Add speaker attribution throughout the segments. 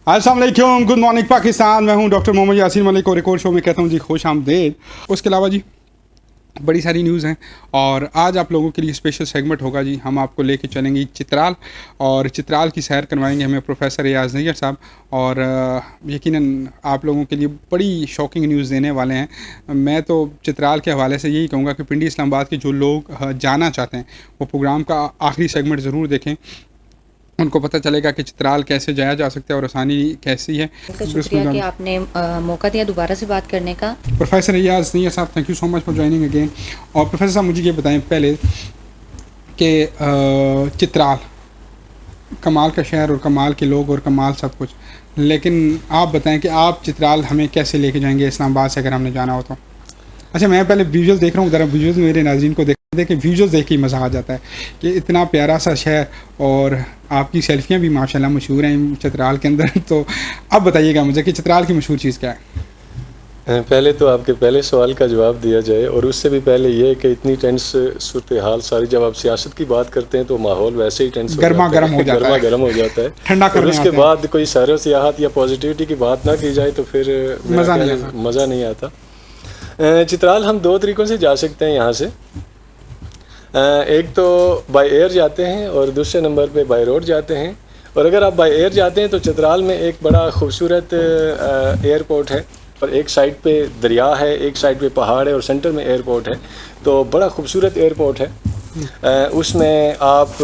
Speaker 1: अस्सलाम वालेकुम, good morning Pakistan. मैं हूं डॉक्टर मोहम्मद यासीन मलिक और एक और शो में कहता हूं जी खुश आमदेद। उसके अलावा जी बड़ी सारी न्यूज़ हैं और आज आप लोगों के लिए स्पेशल सेगमेंट होगा जी। हम आपको लेके चलेंगे चित्राल और चित्राल की सैर करवाएंगे हमें प्रोफेसर रियाज नैयर साहब और यकीनन आप लोगों के लिए बड़ी शॉकिंग न्यूज़ देने वाले हैं। मैं तो चित्राल के हवाले से यही कहूँगा कि पिंडी इस्लामाबाद के जो लोग जाना चाहते हैं वो प्रोग्राम का आखिरी सेगमेंट ज़रूर देखें, उनको पता चलेगा कि चित्राल कैसे जाया जा सकता है और आसानी कैसी है।
Speaker 2: शुक्रिया कि आपने मौका दिया दोबारा से बात करने का।
Speaker 1: प्रोफेसर रियाज नैयर साहब, thank you so much for joining again. और प्रोफेसर साहब मुझे ये बताएं पहले कि चित्राल कमाल का शहर और कमाल के लोग और कमाल सब कुछ, लेकिन आप बताएं कि आप चित्राल हमें कैसे लेके जाएंगे इस्लामाबाद से अगर हमने जाना हो तो। अच्छा, मैं पहले विजुअल देख रहा हूँ, ज़रा विजुअल मेरे नाज़रीन को देखें, विजुअल देख के ही मज़ा आ जाता है कि इतना प्यारा सा शहर और आपकी सेल्फियाँ भी माशाल्लाह मशहूर हैं चित्राल के अंदर। तो अब बताइएगा मुझे कि चित्राल की मशहूर चीज़ क्या है।
Speaker 3: पहले तो आपके पहले सवाल का जवाब दिया जाए और उससे भी पहले ये कि इतनी टेंस सूरत हाल सारी, जब आप सियासत की बात करते हैं तो माहौल वैसे ही टेंस
Speaker 1: गर्मा गर्म हो जाता है
Speaker 3: ठंडा करने उसके बाद कोई सैर सियाहत या पॉजिटिविटी की बात ना की जाए तो फिर मज़ा नहीं आता। चित्राल हम दो तरीक़ों से जा सकते हैं यहाँ से। एक तो बाय एयर जाते हैं और दूसरे नंबर पे बाय रोड जाते हैं। और अगर आप बाय एयर जाते हैं तो चित्राल में एक बड़ा खूबसूरत एयरपोर्ट है और एक साइड पे दरिया है, एक साइड पे पहाड़ है और सेंटर में एयरपोर्ट है। तो बड़ा खूबसूरत एयरपोर्ट है। उसमें आप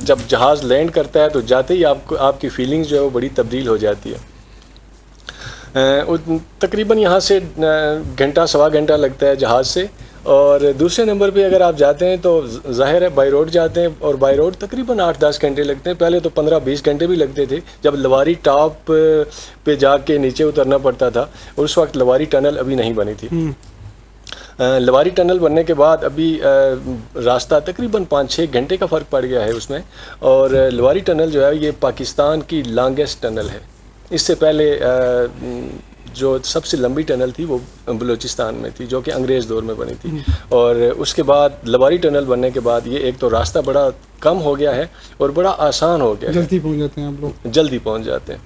Speaker 3: जब जहाज़ लैंड करता है तो जाते ही आपकी फीलिंग्स जो है वो बड़ी तब्दील हो जाती है। तकरीबन यहाँ से घंटा सवा घंटा लगता है जहाज़ से। और दूसरे नंबर पे अगर आप जाते हैं तो ज़ाहिर है बाई रोड जाते हैं और बाई रोड तकरीबन 8-10 घंटे लगते हैं। पहले तो 15-20 घंटे भी लगते थे जब लवारी टॉप पे जाके नीचे उतरना पड़ता था। उस वक्त लवारी टनल अभी नहीं बनी थी। लवारी टनल बनने के बाद अभी रास्ता तकरीबन 5-6 घंटे का फ़र्क पड़ गया है उसमें। और लवारी टनल जो है ये पाकिस्तान की लॉन्गेस्ट टनल है। इससे पहले जो सबसे लंबी टनल थी वो बलूचिस्तान में थी जो कि अंग्रेज़ दौर में बनी थी। और उसके बाद लवारी टनल बनने के बाद ये एक तो रास्ता बड़ा कम हो गया है और बड़ा आसान हो गया है।
Speaker 1: जल्दी पहुंच जाते हैं आप लोग,
Speaker 3: जल्दी पहुंच जाते हैं।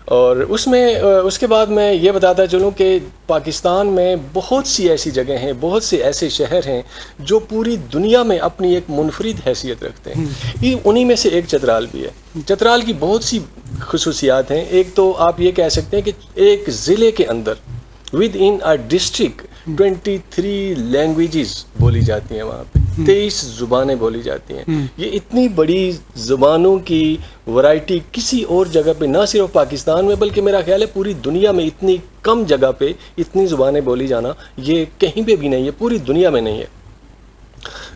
Speaker 3: और उसमें उसके बाद मैं ये बताता चलूँ कि पाकिस्तान में बहुत सी ऐसी जगह हैं, बहुत से ऐसे शहर हैं जो पूरी दुनिया में अपनी एक मुनफरिद हैसियत रखते हैं। उन्हीं में से एक चित्राल भी है। चित्राल की बहुत सी खुसूसियात हैं। एक तो आप ये कह सकते हैं कि एक ज़िले के अंदर with in a district 23 languages बोली जाती हैं। वहाँ पे 23 ज़ुबानें बोली जाती हैं। ये इतनी बड़ी ज़ुबानों की वैरायटी किसी और जगह पे, ना सिर्फ पाकिस्तान में बल्कि मेरा ख्याल है पूरी दुनिया में इतनी कम जगह पे इतनी ज़ुबानें बोली जाना ये कहीं पे भी नहीं है, पूरी दुनिया में नहीं है।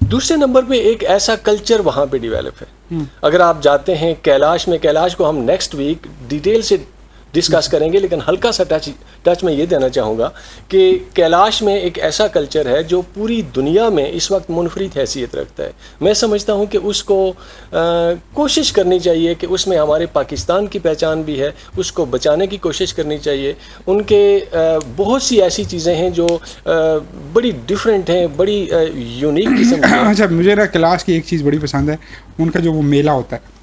Speaker 3: दूसरे नंबर पे एक ऐसा कल्चर वहाँ पे डेवलप है। अगर आप जाते हैं कैलाश में, कैलाश को हम नेक्स्ट वीक डिटेल से डिस्कस करेंगे, लेकिन हल्का सा टच मैं ये देना चाहूँगा कि कैलाश में एक ऐसा कल्चर है जो पूरी दुनिया में इस वक्त मुनफरिद हैसियत रखता है। मैं समझता हूँ कि उसको कोशिश करनी चाहिए कि उसमें हमारे पाकिस्तान की पहचान भी है, उसको बचाने की कोशिश करनी चाहिए। उनके बहुत सी ऐसी चीज़ें हैं जो बड़ी डिफरेंट हैं, बड़ी यूनिक किस्म की।
Speaker 1: अच्छा, मुझे ना कैलाश की एक चीज़ बड़ी पसंद है, उनका जो वो मेला होता है।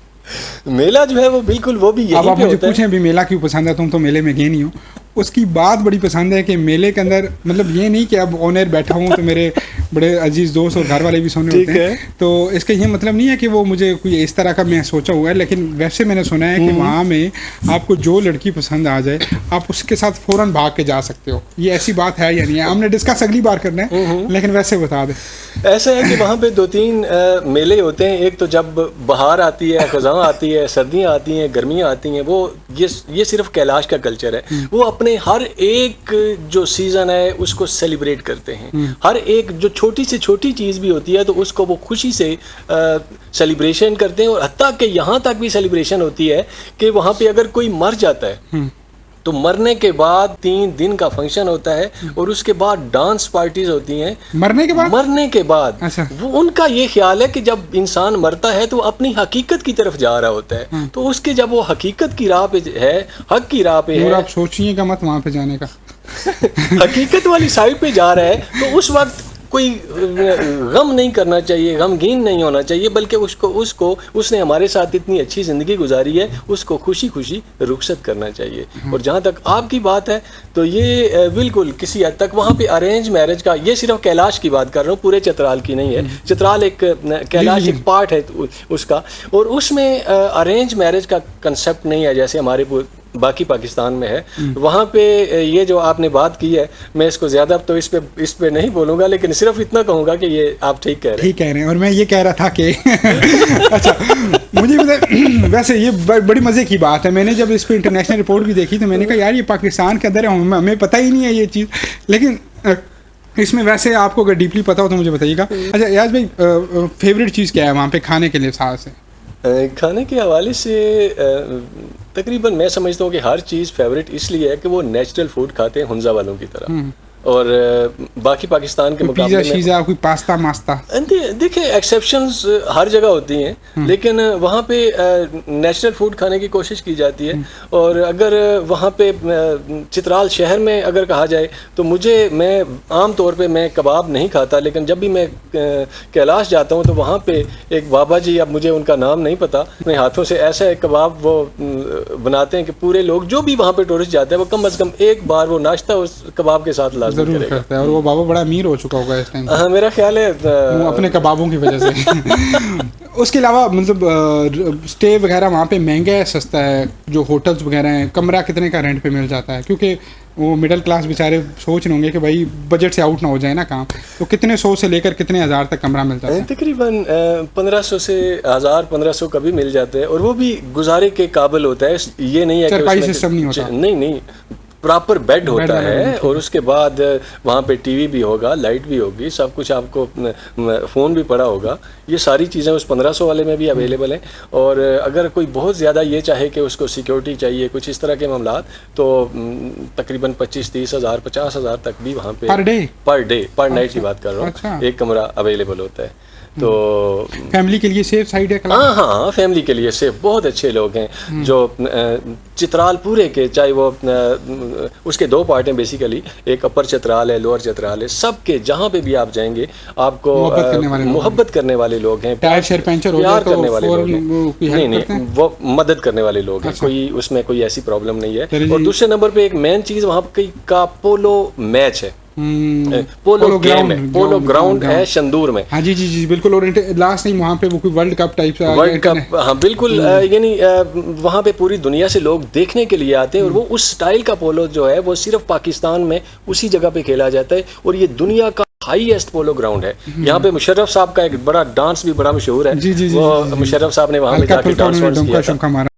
Speaker 3: मेला जो है वो बिल्कुल वो भी यही
Speaker 1: अब आप
Speaker 3: पे
Speaker 1: मुझे
Speaker 3: होता है।
Speaker 1: पूछें भी मेला क्यों पसंद है, तुम तो मेले में गए नहीं हो। उसकी बात बड़ी पसंद है कि मेले के अंदर मतलब ये नहीं कि अब ऑनर बैठा हूँ तो मेरे बड़े अजीज़ दोस्त और घर वाले भी सुने होते हैं। तो इसका ये मतलब नहीं है कि वो मुझे कोई इस तरह का मैं सोचा हुआ है, लेकिन वैसे मैंने सुना है कि वहाँ में आपको जो लड़की पसंद आ जाए आप उसके साथ फ़ौरन भाग के जा सकते हो। ये ऐसी बात है या नहीं है? हमने डिस्कस अगली बार करना है, लेकिन वैसे बता दें।
Speaker 3: ऐसा है कि वहाँ पे 2-3 मेले होते हैं। एक तो जब बहार आती है, ख़ज़ां आती है, सर्दियाँ आती हैं, गर्मियाँ आती हैं, वो ये सिर्फ कैलाश का कल्चर है। वो अपने हर एक जो सीज़न है उसको सेलिब्रेट करते हैं। हर एक जो छोटी से छोटी चीज़ भी होती है तो उसको वो खुशी से सेलिब्रेशन करते हैं। और हत्ता कि यहाँ तक भी सेलिब्रेशन होती है कि वहाँ पे अगर कोई मर जाता है तो मरने के बाद 3 दिन का फंक्शन होता है और उसके बाद डांस पार्टीज होती हैं।
Speaker 1: मरने के बाद
Speaker 3: अच्छा। वो उनका ये ख्याल है कि जब इंसान मरता है तो अपनी हकीकत की तरफ जा रहा होता है। तो उसके जब वो हकीकत की राह पे है, हक की राह पे है,
Speaker 1: आप सोचिएगा मत वहाँ पे जाने का
Speaker 3: हकीकत वाली साइड पे जा रहा है तो उस वक्त कोई गम नहीं करना चाहिए, गमगीन नहीं होना चाहिए, बल्कि उसको उसने हमारे साथ इतनी अच्छी ज़िंदगी गुजारी है, उसको खुशी खुशी रुखसत करना चाहिए। और जहाँ तक आपकी बात है तो ये बिल्कुल किसी हद तक वहाँ पे अरेंज मैरिज का, ये सिर्फ कैलाश की बात कर रहा हूँ, पूरे चित्राल की नहीं है। चित्राल एक कैलाश एक पार्ट है उसका, और उसमें अरेंज मैरिज का कंसेप्ट नहीं है जैसे हमारे बाकी पाकिस्तान में है। वहाँ पे ये जो आपने बात की है, मैं इसको ज़्यादा तो इस पे नहीं बोलूँगा, लेकिन सिर्फ इतना कहूँगा कि ये आप ठीक कह रहे हैं।
Speaker 1: और मैं ये कह रहा था कि अच्छा, मुझे वैसे ये बड़ी मज़े की बात है। मैंने जब इस पर इंटरनेशनल रिपोर्ट भी देखी तो मैंने कहा यार ये पाकिस्तान के अंदर है, हमें पता ही नहीं है ये चीज़। लेकिन इसमें वैसे आपको अगर डीपली पता हो तो मुझे बताइएगा। अच्छा याज भाई, फेवरेट चीज़ क्या है वहाँ पे खाने के लिए? साथ से
Speaker 3: खाने के हवाले से तकरीबन मैं समझता हूँ कि हर चीज़ फेवरेट इसलिए है कि वो नेचुरल फूड खाते हैं हुंजा वालों की तरह। और बाकी पाकिस्तान के मुकाबले में
Speaker 1: पिज़्ज़ा, कोई पास्ता मास्ता,
Speaker 3: देखिए एक्सेप्शंस हर जगह होती हैं, लेकिन वहाँ पे नेचुरल फूड खाने की कोशिश की जाती है। और अगर वहाँ पे चित्राल शहर में अगर कहा जाए तो मैं आम तौर पे मैं कबाब नहीं खाता, लेकिन जब भी मैं कैलाश जाता हूँ तो वहाँ पे एक बाबा जी, अब मुझे उनका नाम नहीं पता, अपने हाथों से ऐसा एक कबाब वो बनाते हैं कि पूरे लोग जो भी वहाँ पे टूरिस्ट जाते हैं वो कम अज़ कम एक बार वो नाश्ता उस कबाब के साथ
Speaker 1: जरूर करता है। और वो बाबा बड़ा अमीर हो चुका होगा इस टाइम।
Speaker 3: हाँ, मेरा ख्याल है
Speaker 1: वो अपने कबाबों की वजह से। उसके अलावा मतलब स्टे वगैरह वहाँ पे महंगा है सस्ता है? जो होटल्स वगैरह हैं, कमरा कितने का रेंट पे मिल जाता है? क्योंकि वो मिडिल क्लास बेचारे सोच रहे होंगे कि भाई बजट से आउट ना हो जाए ना काम, तो कितने 100 से लेकर कितने हज़ार तक कमरा मिलता है?
Speaker 3: तकरीबन 1500 से 1000-1500 का भी मिल जाता है, और वो भी गुजारे के काबिल होता है। ये नहीं है
Speaker 1: चरपाई सिस्टम नहीं होता,
Speaker 3: नहीं, प्रॉपर बेड होता है। और उसके बाद वहाँ पे टीवी भी होगा, लाइट भी होगी, सब कुछ, आपको फ़ोन भी पड़ा होगा। ये सारी चीज़ें उस 1500 वाले में भी अवेलेबल हैं। और अगर कोई बहुत ज़्यादा ये चाहे कि उसको सिक्योरिटी चाहिए, कुछ इस तरह के मामलात, तो तकरीबन 25-30 हज़ार 50 हज़ार तक भी वहाँ पे पर नाइट की बात कर रहा हूँ, एक कमरा अवेलेबल होता है। तो
Speaker 1: फैमिली के लिए सेफ साइड है?
Speaker 3: हाँ, फैमिली के लिए सेफ, बहुत अच्छे लोग हैं जो चित्राल पूरे के, चाहे वो उसके 2 पार्ट हैं बेसिकली, एक अपर चित्राल है, लोअर चित्राल है, सबके जहाँ पे भी आप जाएंगे आपको मोहब्बत करने वाले लोग हैं, प्यार करने वाले लोग हैं। नहीं, वो मदद करने वाले लोग हैं। कोई उसमें कोई ऐसी प्रॉब्लम नहीं है। और दूसरे नंबर पे एक मेन चीज़ वहाँ का पोलो मैच है, पोलो गेम है, पोलो ग्राउंड है शंदूर में।
Speaker 1: हाँ जी बिल्कुल। और लास्ट टाइम वहाँ पे वो कोई वर्ल्ड कप टाइप का,
Speaker 3: वर्ल्ड कप, हाँ बिल्कुल, यानी वहाँ पे पूरी दुनिया से लोग देखने के लिए आते हैं। और वो उस स्टाइल का पोलो जो है वो सिर्फ पाकिस्तान में उसी जगह पे खेला जाता है, और ये दुनिया का हाईएस्ट पोलो ग्राउंड है। यहाँ पे मुशर्रफ साहब का एक बड़ा डांस भी बड़ा मशहूर है। वो मुशर्रफ साहब ने वहाँ पे जाके डांस किया था।